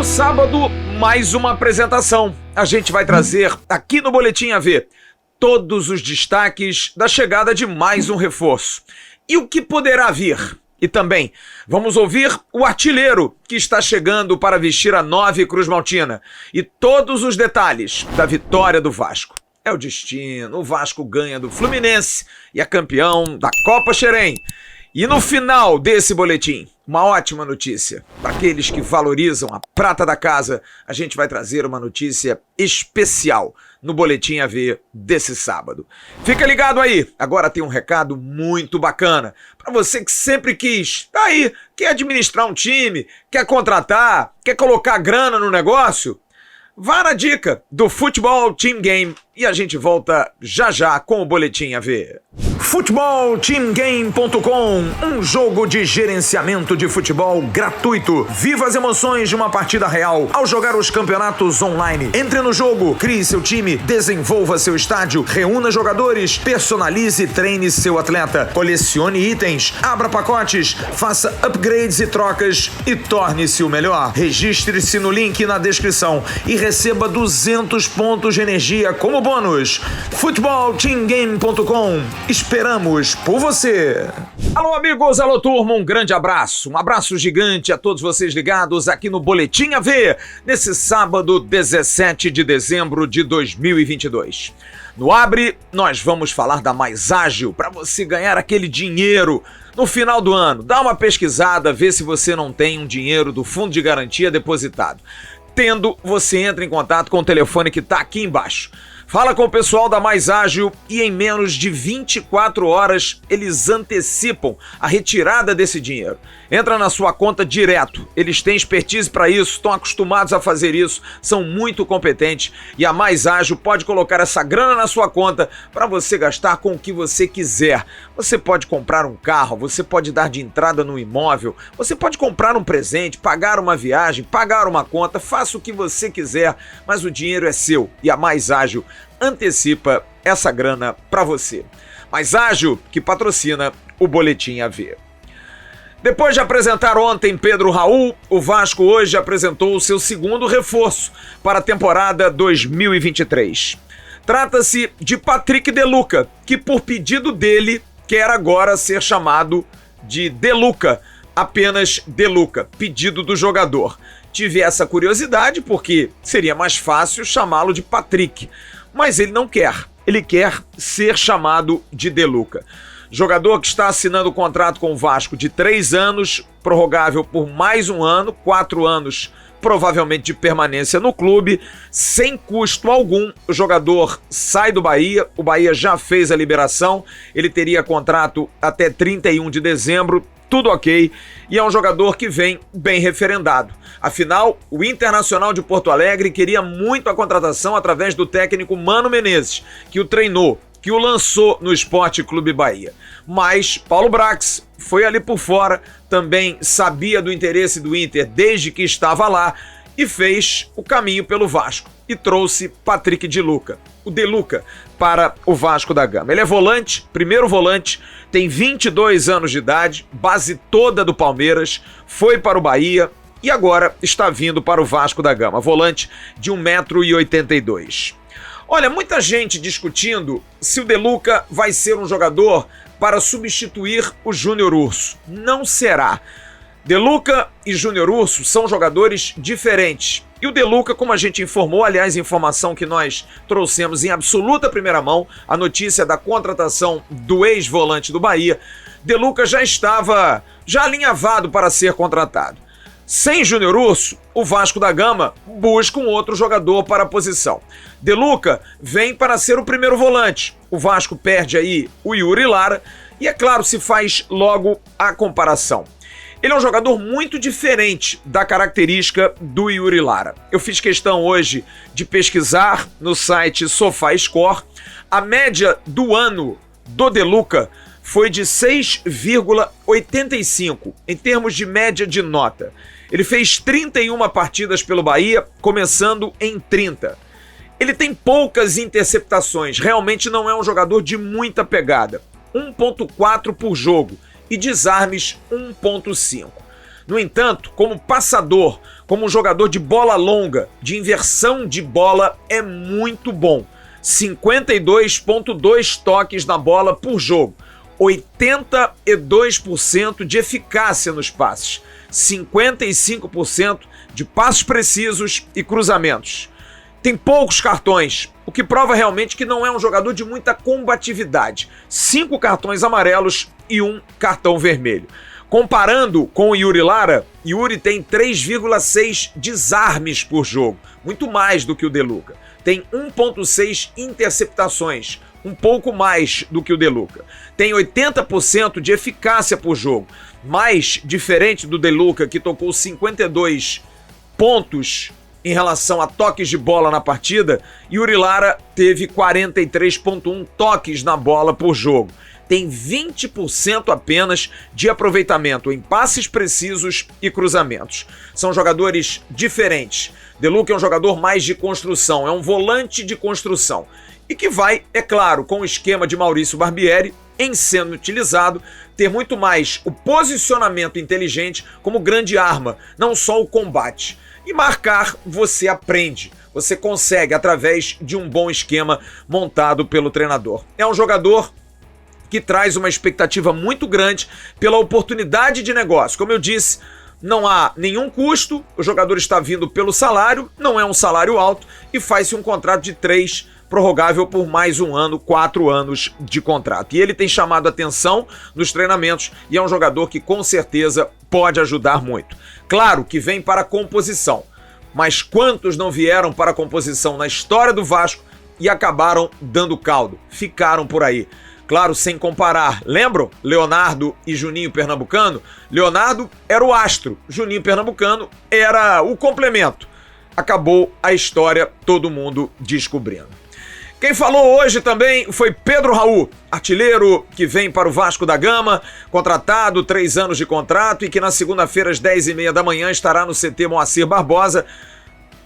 No sábado, mais uma apresentação. A gente vai trazer aqui no Boletim AV todos os destaques da chegada de mais um reforço e o que poderá vir. E também vamos ouvir o artilheiro que está chegando para vestir a 9 Cruz Maltina e todos os detalhes da vitória do Vasco. É o destino, o Vasco ganha do Fluminense e é campeão da Copa Xerém. E no final desse boletim, uma ótima notícia. Para aqueles que valorizam a prata da casa, a gente vai trazer uma notícia especial no Boletim AV desse sábado. Fica ligado aí, agora tem um recado muito bacana. Para você que sempre quis, tá aí, quer administrar um time, quer contratar, quer colocar grana no negócio? Vá na dica do Futebol Team Game e a gente volta já já com o Boletim AV. FutebolTeamGame.com, um jogo de gerenciamento de futebol gratuito. Viva as emoções de uma partida real ao jogar os campeonatos online. Entre no jogo, crie seu time, desenvolva seu estádio, reúna jogadores, personalize e treine seu atleta, colecione itens, abra pacotes, faça upgrades e trocas e torne-se o melhor. Registre-se no link na descrição e receba 200 pontos de energia como bônus. FutebolTeamGame.com. Esperamos por você. Alô amigos, alô turma, um grande abraço. Um abraço gigante a todos vocês ligados aqui no Boletim AV, nesse sábado 17 de dezembro de 2022. No Abre, nós vamos falar da Mais Ágil para você ganhar aquele dinheiro no final do ano. Dá uma pesquisada, vê se você não tem um dinheiro do Fundo de Garantia depositado. Tendo, você entra em contato com o telefone que está aqui embaixo. Fala com o pessoal da Mais Ágil e em menos de 24 horas eles antecipam a retirada desse dinheiro. Entra na sua conta direto. Eles têm expertise para isso, estão acostumados a fazer isso, são muito competentes e a Mais Ágil pode colocar essa grana na sua conta para você gastar com o que você quiser. Você pode comprar um carro, você pode dar de entrada no imóvel, você pode comprar um presente, pagar uma viagem, pagar uma conta, faça o que você quiser, mas o dinheiro é seu e a Mais Ágil antecipa essa grana para você. Mais Ágil, que patrocina o Boletim AV. Depois de apresentar ontem Pedro Raul, o Vasco hoje apresentou o seu segundo reforço para a temporada 2023. Trata-se de Patrick De Luca, que por pedido dele quer agora ser chamado de De Luca, apenas De Luca, pedido do jogador. Tive essa curiosidade porque seria mais fácil chamá-lo de Patrick, mas ele não quer, ele quer ser chamado de De Luca. Jogador que está assinando o contrato com o Vasco de 3 anos, prorrogável por mais um ano, 4 anos provavelmente de permanência no clube, sem custo algum. O jogador sai do Bahia, o Bahia já fez a liberação, ele teria contrato até 31 de dezembro, tudo ok, e é um jogador que vem bem referendado. Afinal, o Internacional de Porto Alegre queria muito a contratação através do técnico Mano Menezes, que o treinou, que o lançou no Sport Clube Bahia. Mas Paulo Brax foi ali por fora, também sabia do interesse do Inter desde que estava lá e fez o caminho pelo Vasco e trouxe Patrick De Luca, o De Luca, para o Vasco da Gama. Ele é volante, primeiro volante, tem 22 anos de idade, base toda do Palmeiras, foi para o Bahia e agora está vindo para o Vasco da Gama, volante de 1,82 m. Olha, muita gente discutindo se o De Luca vai ser um jogador para substituir o Júnior Urso. Não será. De Luca e Júnior Urso são jogadores diferentes. E o De Luca, como a gente informou, aliás, informação que nós trouxemos em absoluta primeira mão, a notícia da contratação do ex-volante do Bahia, De Luca já estava alinhavado para ser contratado. Sem Júnior Urso, o Vasco da Gama busca um outro jogador para a posição. De Luca vem para ser o primeiro volante. O Vasco perde aí o Yuri Lara e, é claro, se faz logo a comparação. Ele é um jogador muito diferente da característica do Yuri Lara. Eu fiz questão hoje de pesquisar no site SofaScore. A média do ano do De Luca foi de 6,85 em termos de média de nota. Ele fez 31 partidas pelo Bahia, começando em 30. Ele tem poucas interceptações, realmente não é um jogador de muita pegada. 1.4 por jogo e desarmes 1.5. No entanto, como passador, como um jogador de bola longa, de inversão de bola, é muito bom. 52.2 toques na bola por jogo, 82% de eficácia nos passes, 55% de passos precisos e cruzamentos. Tem poucos cartões, o que prova realmente que não é um jogador de muita combatividade. 5 cartões amarelos e 1 cartão vermelho. Comparando com o Yuri Lara, Yuri tem 3,6 desarmes por jogo, muito mais do que o De Luca. Tem 1,6 interceptações, um pouco mais do que o De Luca. Tem 80% de eficácia por jogo, mais diferente do De Luca, que tocou 52 pontos em relação a toques de bola na partida. Yuri Lara teve 43,1 toques na bola por jogo. Tem 20% apenas de aproveitamento em passes precisos e cruzamentos. São jogadores diferentes. De Luca é um jogador mais de construção, é um volante de construção. E que vai, é claro, com o esquema de Maurício Barbieri, em sendo utilizado, ter muito mais o posicionamento inteligente como grande arma, não só o combate. E marcar você aprende, você consegue através de um bom esquema montado pelo treinador. É um jogador que traz uma expectativa muito grande pela oportunidade de negócio. Como eu disse, não há nenhum custo, o jogador está vindo pelo salário, não é um salário alto e faz-se um contrato de 3, prorrogável por mais um ano, 4 anos de contrato. E ele tem chamado atenção nos treinamentos e é um jogador que com certeza pode ajudar muito. Claro que vem para a composição, mas quantos não vieram para a composição na história do Vasco e acabaram dando caldo, ficaram por aí. Claro, sem comparar. Lembram? Leonardo e Juninho Pernambucano? Leonardo era o astro, Juninho Pernambucano era o complemento. Acabou a história, todo mundo descobrindo. Quem falou hoje também foi Pedro Raul, artilheiro que vem para o Vasco da Gama, contratado, 3 anos de contrato e que na segunda-feira às 10h30 da manhã estará no CT Moacir Barbosa,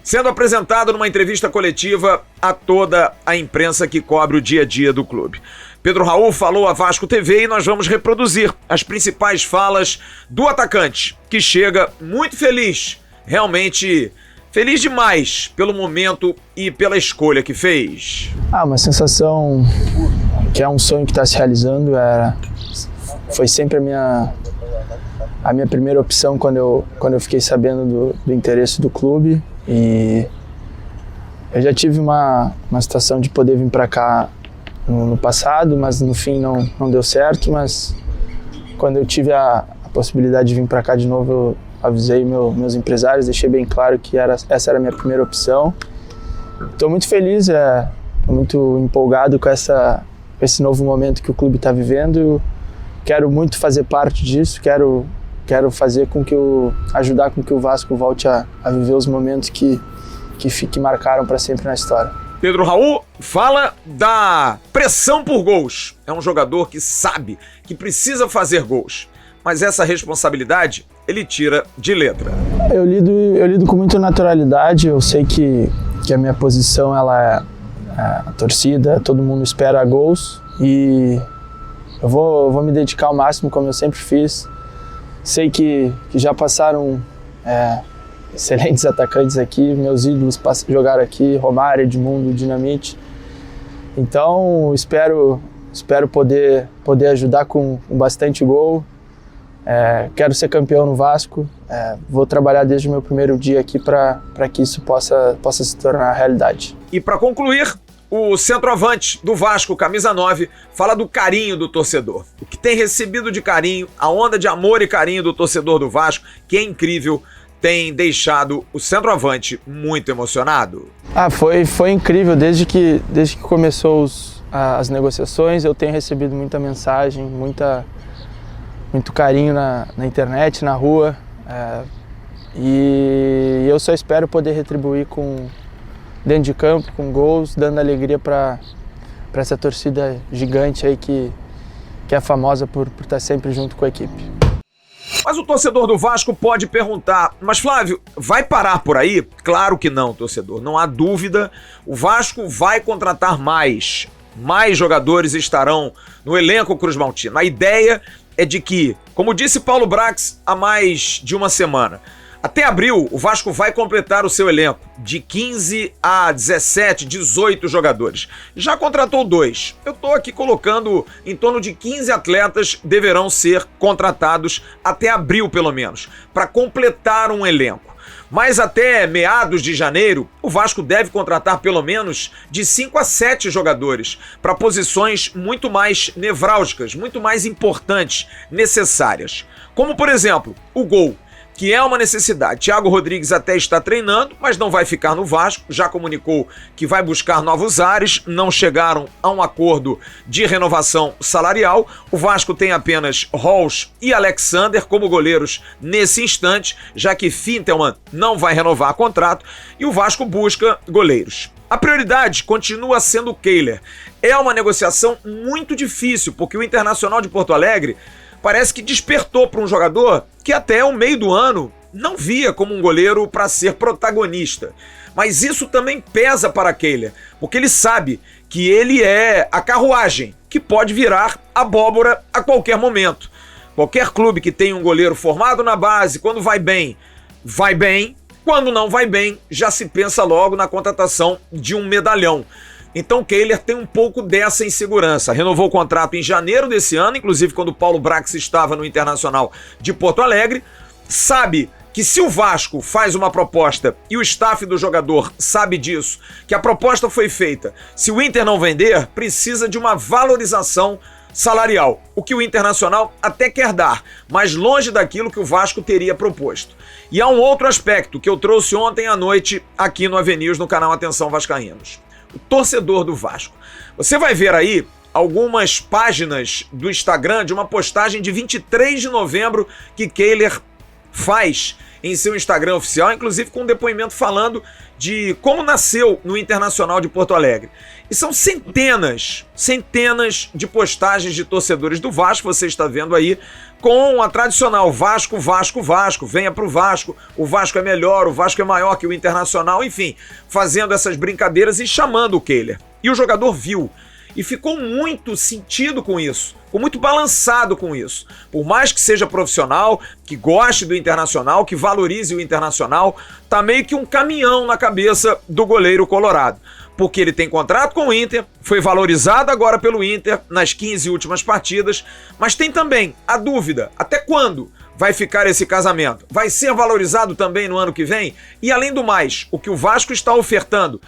sendo apresentado numa entrevista coletiva a toda a imprensa que cobre o dia a dia do clube. Pedro Raul falou à Vasco TV e nós vamos reproduzir as principais falas do atacante, que chega muito feliz, realmente feliz demais pelo momento e pela escolha que fez. Uma sensação que é um sonho que está se realizando. Foi sempre a minha primeira opção quando eu fiquei sabendo do interesse do clube. E eu já tive uma situação de poder vir para cá no passado, mas no fim não deu certo. Mas quando eu tive a possibilidade de vir para cá de novo, eu avisei meus empresários, deixei bem claro que essa era a minha primeira opção. Estou muito feliz, estou muito empolgado com esse novo momento que o clube está vivendo. Quero muito fazer parte disso, quero fazer ajudar com que o Vasco volte a viver os momentos que marcaram para sempre na história. Pedro Raul fala da pressão por gols. É um jogador que sabe que precisa fazer gols, mas essa responsabilidade ele tira de letra. Eu lido com muita naturalidade. Eu sei que a minha posição ela é a torcida, todo mundo espera gols e eu vou me dedicar ao máximo, como eu sempre fiz. Sei que já passaram excelentes atacantes aqui, meus ídolos jogaram aqui, Romário, Edmundo, Dinamite. Então espero poder ajudar com bastante gol. Quero ser campeão no Vasco, vou trabalhar desde o meu primeiro dia aqui para que isso possa se tornar realidade. E para concluir, o centroavante do Vasco, camisa 9, fala do carinho do torcedor. O que tem recebido de carinho, a onda de amor e carinho do torcedor do Vasco, que é incrível, tem deixado o centroavante muito emocionado. Foi incrível. Desde que começou as negociações, eu tenho recebido muita mensagem, muito carinho na internet, na rua. E eu só espero poder retribuir dentro de campo, com gols, dando alegria para essa torcida gigante aí que é famosa por estar sempre junto com a equipe. Mas o torcedor do Vasco pode perguntar, mas Flávio, vai parar por aí? Claro que não, torcedor, não há dúvida, o Vasco vai contratar mais jogadores estarão no elenco cruzmaltino. A ideia é de que, como disse Paulo Brax há mais de uma semana, até abril o Vasco vai completar o seu elenco de 15 a 17, 18 jogadores. Já contratou 2. Eu estou aqui colocando em torno de 15 atletas deverão ser contratados até abril pelo menos, para completar um elenco. Mas até meados de janeiro, o Vasco deve contratar pelo menos de 5 a 7 jogadores para posições muito mais nevrálgicas, muito mais importantes, necessárias. Como, por exemplo, o gol, que é uma necessidade. Thiago Rodrigues até está treinando, mas não vai ficar no Vasco, já comunicou que vai buscar novos ares, não chegaram a um acordo de renovação salarial. O Vasco tem apenas Halls e Alexander como goleiros nesse instante, já que Fintelman não vai renovar contrato, e o Vasco busca goleiros. A prioridade continua sendo o Kehler. É uma negociação muito difícil, porque o Internacional de Porto Alegre parece que despertou para um jogador que até o meio do ano não via como um goleiro para ser protagonista. Mas isso também pesa para Kehler, porque ele sabe que ele é a carruagem que pode virar abóbora a qualquer momento. Qualquer clube que tem um goleiro formado na base, quando vai bem, vai bem. Quando não vai bem, já se pensa logo na contratação de um medalhão. Então Kehler tem um pouco dessa insegurança. Renovou o contrato em janeiro desse ano, inclusive quando o Paulo Brax estava no Internacional de Porto Alegre. Sabe que se o Vasco faz uma proposta e o staff do jogador sabe disso, que a proposta foi feita, se o Inter não vender, precisa de uma valorização salarial, o que o Internacional até quer dar, mas longe daquilo que o Vasco teria proposto. E há um outro aspecto que eu trouxe ontem à noite aqui no Avenews, no canal Atenção Vascaínos. O torcedor do Vasco. Você vai ver aí algumas páginas do Instagram de uma postagem de 23 de novembro que Kehler faz em seu Instagram oficial, inclusive com um depoimento falando de como nasceu no Internacional de Porto Alegre. E são centenas de postagens de torcedores do Vasco, você está vendo aí, com a tradicional Vasco, Vasco, Vasco, venha pro Vasco, o Vasco é melhor, o Vasco é maior que o Internacional, enfim, fazendo essas brincadeiras e chamando o Kehler. E o jogador viu e ficou muito sentido com isso, ficou muito balançado com isso. Por mais que seja profissional, que goste do Internacional, que valorize o Internacional, tá meio que um caminhão na cabeça do goleiro colorado. Porque ele tem contrato com o Inter, foi valorizado agora pelo Inter nas 15 últimas partidas, mas tem também a dúvida, até quando vai ficar esse casamento? Vai ser valorizado também no ano que vem? E além do mais, o que o Vasco está ofertando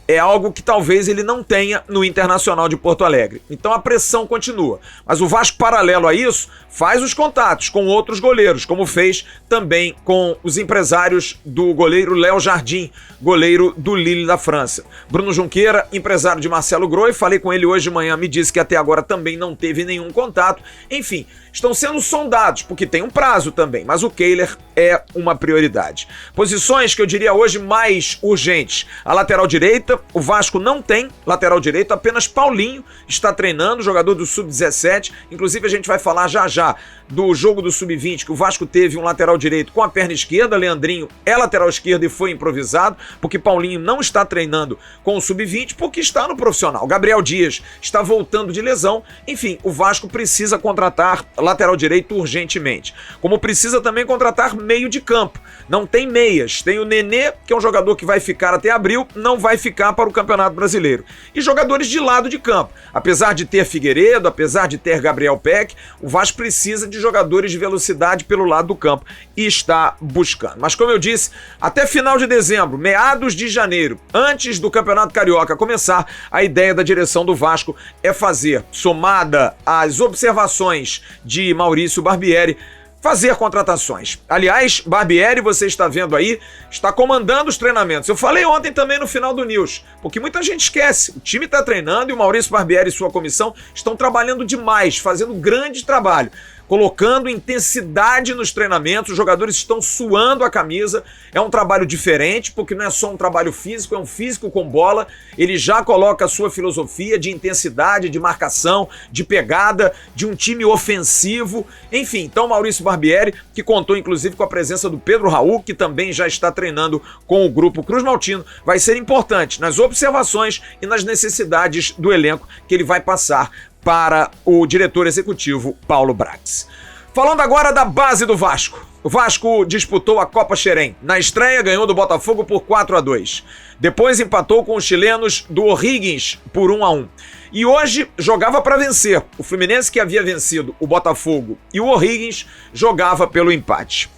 é algo que talvez ele não tenha no Internacional de Porto Alegre. Então a pressão continua. Mas o Vasco, paralelo a isso, faz os contatos com outros goleiros, como fez também com os empresários do goleiro Léo Jardim, goleiro do Lille da França. Bruno Junqueira, empresário de Marcelo Groi, falei com ele hoje de manhã, me disse que até agora também não teve nenhum contato. Enfim, estão sendo sondados, porque tem um prazo também, mas o Kehler é uma prioridade. Posições que eu diria hoje mais urgentes. A lateral direita, o Vasco não tem lateral direito, apenas Paulinho está treinando, jogador do Sub-17. Inclusive a gente vai falar já já do jogo do Sub-20, que o Vasco teve um lateral direito com a perna esquerda, Leandrinho é lateral esquerdo e foi improvisado, porque Paulinho não está treinando com o Sub-20, porque está no profissional. Gabriel Dias está voltando de lesão. Enfim, o Vasco precisa contratar lateral direito urgentemente. Como precisa também contratar meio de campo. Não tem meias. Tem o Nenê, que é um jogador que vai ficar até abril, não vai ficar para o Campeonato Brasileiro. E jogadores de lado de campo. Apesar de ter Figueiredo, apesar de ter Gabriel Peck, o Vasco precisa de jogadores de velocidade pelo lado do campo e está buscando. Mas como eu disse, até final de dezembro, meados de janeiro, antes do Campeonato Carioca começar, a ideia da direção do Vasco é fazer, somada às observações de Maurício Barbieri, fazer contratações. Aliás, Barbieri, você está vendo aí, está comandando os treinamentos. Eu falei ontem também no final do News, porque muita gente esquece. O time está treinando e o Maurício Barbieri e sua comissão estão trabalhando demais, fazendo grande trabalho. colocando intensidade nos treinamentos, os jogadores estão suando a camisa, é um trabalho diferente, porque não é só um trabalho físico, é um físico com bola, ele já coloca a sua filosofia de intensidade, de marcação, de pegada, de um time ofensivo, enfim, então Maurício Barbieri, que contou inclusive com a presença do Pedro Raul, que também já está treinando com o grupo Cruz Maltino, vai ser importante nas observações e nas necessidades do elenco que ele vai passar para o diretor executivo Paulo Brax. Falando agora da base do Vasco. O Vasco disputou a Copa Xerém. Na estreia ganhou do Botafogo por 4-2. Depois empatou com os chilenos do O'Higgins por 1-1. E hoje jogava para vencer. O Fluminense, que havia vencido o Botafogo e o O'Higgins, jogava pelo empate.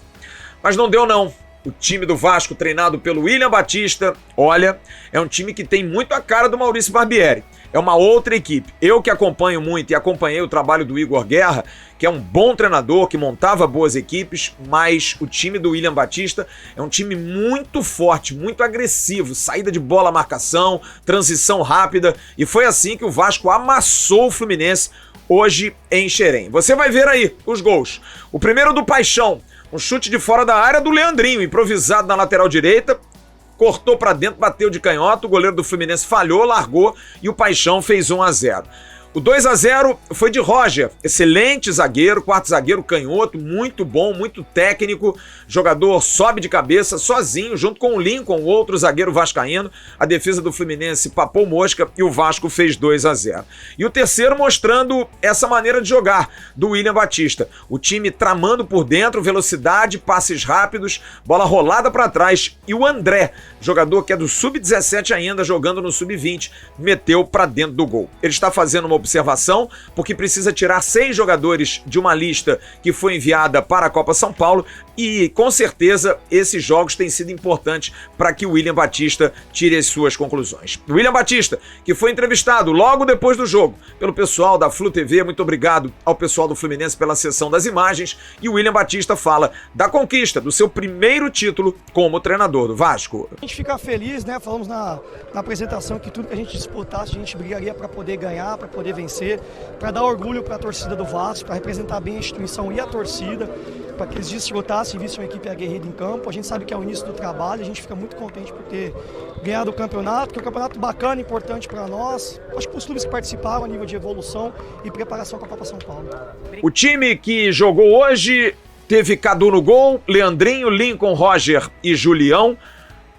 Mas não deu não. O time do Vasco, treinado pelo William Batista, olha, é um time que tem muito a cara do Maurício Barbieri. É uma outra equipe. Eu que acompanho muito e acompanhei o trabalho do Igor Guerra, que é um bom treinador, que montava boas equipes, mas o time do William Batista é um time muito forte, muito agressivo, saída de bola, marcação, transição rápida, e foi assim que o Vasco amassou o Fluminense hoje em Xerém. Você vai ver aí os gols. O primeiro do Paixão, um chute de fora da área do Leandrinho, improvisado na lateral direita, cortou pra dentro, bateu de canhota, o goleiro do Fluminense falhou, largou e o Paixão fez 1-0. O 2-0 foi de Roger, excelente zagueiro, quarto zagueiro canhoto, muito bom, muito técnico, jogador sobe de cabeça sozinho, junto com o Lincoln, outro zagueiro vascaíno, a defesa do Fluminense papou mosca e o Vasco fez 2-0. E o terceiro mostrando essa maneira de jogar do William Batista, o time tramando por dentro, velocidade, passes rápidos, bola rolada para trás, e o André, jogador que é do Sub-17 ainda, jogando no Sub-20, meteu para dentro do gol. Ele está fazendo uma observação, porque precisa tirar 6 jogadores de uma lista que foi enviada para a Copa São Paulo e, com certeza, esses jogos têm sido importantes para que o William Batista tire as suas conclusões. O William Batista, que foi entrevistado logo depois do jogo pelo pessoal da Flu TV, muito obrigado ao pessoal do Fluminense pela sessão das imagens, e o William Batista fala da conquista do seu primeiro título como treinador do Vasco. A gente fica feliz, né? Falamos na apresentação que tudo que a gente disputasse, a gente brigaria para poder ganhar, para poder vencer, para dar orgulho para a torcida do Vasco, para representar bem a instituição e a torcida, para que eles desfrutassem e vissem uma equipe aguerrida em campo. A gente sabe que é o início do trabalho, a gente fica muito contente por ter ganhado o campeonato, que é um campeonato bacana, importante para nós. Acho que os clubes que participaram a nível de evolução e preparação para a Copa São Paulo. O time que jogou hoje teve Cadu no gol, Leandrinho, Lincoln, Roger e Julião.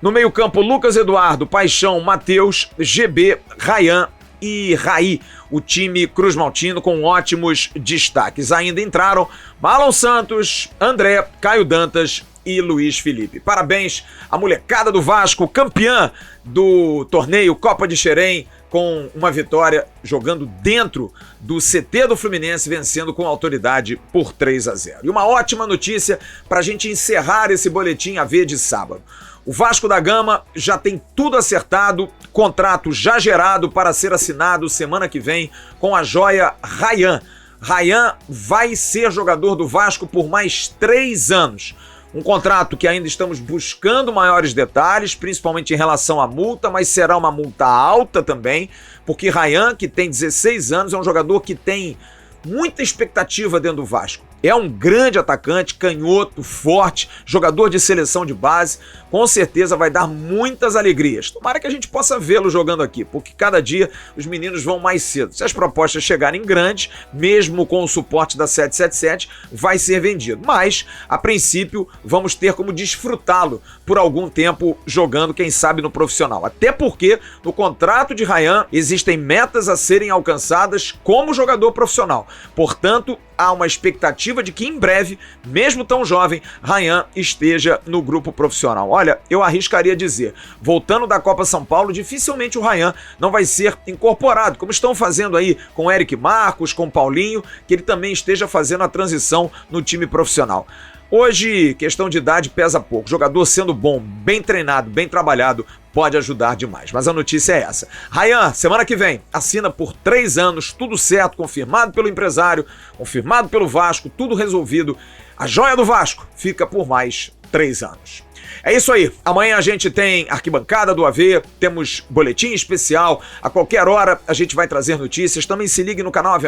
No meio-campo, Lucas Eduardo, Paixão, Matheus, GB, Rayan e Raí, o time Cruz Maltino com ótimos destaques. Ainda entraram Marlon Santos, André, Caio Dantas e Luiz Felipe. Parabéns à molecada do Vasco, campeã do torneio Copa de Xerém, com uma vitória jogando dentro do CT do Fluminense, vencendo com autoridade por 3-0. E uma ótima notícia para a gente encerrar esse boletim AV de sábado. O Vasco da Gama já tem tudo acertado, contrato já gerado para ser assinado semana que vem com a joia Rayan. Rayan vai ser jogador do Vasco por mais 3 anos. Um contrato que ainda estamos buscando maiores detalhes, principalmente em relação à multa, mas será uma multa alta também, porque Rayan, que tem 16 anos, é um jogador que tem muita expectativa dentro do Vasco. É um grande atacante, canhoto, forte, jogador de seleção de base, com certeza vai dar muitas alegrias. Tomara que a gente possa vê-lo jogando aqui, porque cada dia os meninos vão mais cedo. Se as propostas chegarem grandes, mesmo com o suporte da 777, vai ser vendido. Mas, a princípio, vamos ter como desfrutá-lo por algum tempo jogando, quem sabe, no profissional. Até porque, no contrato de Rayan, existem metas a serem alcançadas como jogador profissional. Portanto, há uma expectativa de que em breve, mesmo tão jovem, Rayan esteja no grupo profissional. Olha, eu arriscaria dizer, voltando da Copa São Paulo, dificilmente o Rayan não vai ser incorporado, como estão fazendo aí com o Eric Marcos, com o Paulinho, que ele também esteja fazendo a transição no time profissional. Hoje, questão de idade pesa pouco. Jogador sendo bom, bem treinado, bem trabalhado, pode ajudar demais. Mas a notícia é essa. Rayan, semana que vem, assina por 3 anos, tudo certo, confirmado pelo empresário, confirmado pelo Vasco, tudo resolvido. A joia do Vasco fica por mais 3 anos. É isso aí, amanhã a gente tem Arquibancada do AV, temos boletim especial, a qualquer hora a gente vai trazer notícias, também se ligue no canal AV+,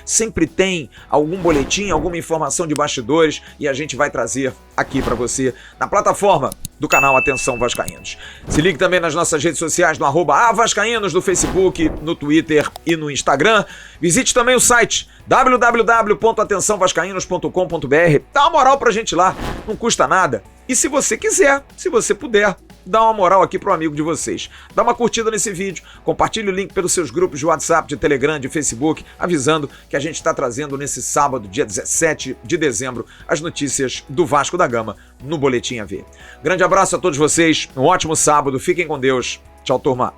sempre tem algum boletim, alguma informação de bastidores e a gente vai trazer aqui pra você na plataforma do canal Atenção Vascaínos. Se ligue também nas nossas redes sociais no @avascaínos, no Facebook, no Twitter e no Instagram. Visite também o site www.atençãovascaínos.com.br. Dá uma moral pra gente lá, não custa nada. E se você quiser, se você puder, dá uma moral aqui pro amigo de vocês. Dá uma curtida nesse vídeo, compartilhe o link pelos seus grupos de WhatsApp, de Telegram, de Facebook, avisando que a gente está trazendo nesse sábado, dia 17 de dezembro, as notícias do Vasco da Gama no Boletim AV. Grande abraço a todos vocês, um ótimo sábado, fiquem com Deus. Tchau, turma.